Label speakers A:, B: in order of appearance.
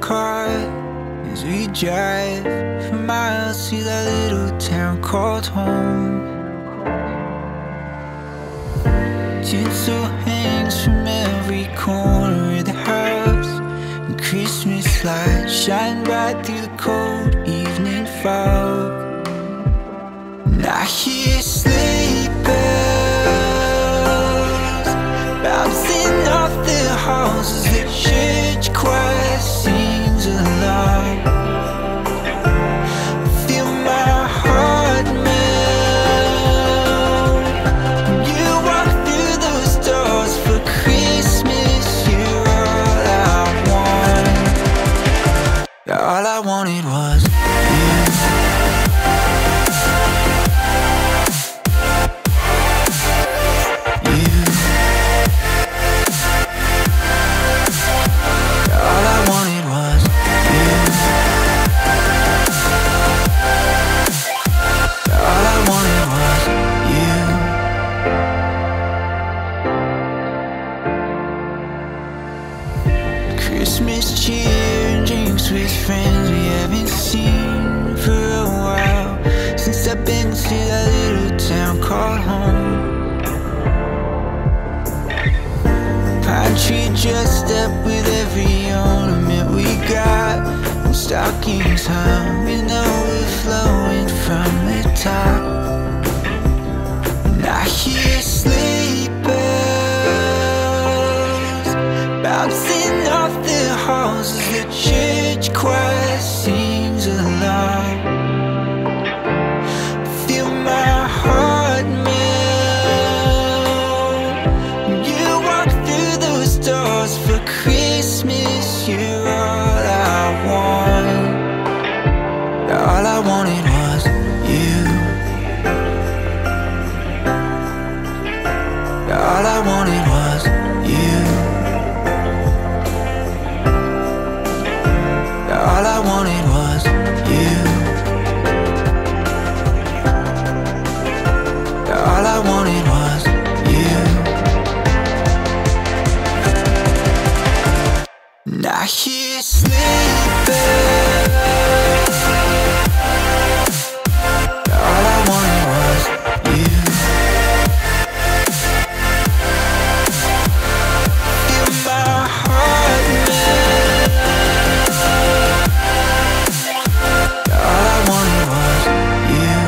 A: car as we drive for miles to that little town called home. Tinsel hangs from every corner of the house, and Christmas lights shine bright through the cold evening fog. And I hear sleigh bells bouncing off the halls as the church choir sings along. I feel my heart melt when you walk through those doors for Christmas. You're all I want. All I wanted was you. Christmas cheer and drinks with friends we haven't seen for a while, since I've been to that little town called home. Pine tree dressed up with every ornament we got, and stockings hung with overflowing from the top. And I hear sleigh bells bouncing off the halls as the church choir sings along. Feel my heart melt when you walk through those doors for Christmas. You're all I want. All I wanted was you. All I wanted was you. All I wanted was you. All I wanted was you. And I hear sleigh bells. All I wanted was you. Feel my heart melt. All I wanted was you.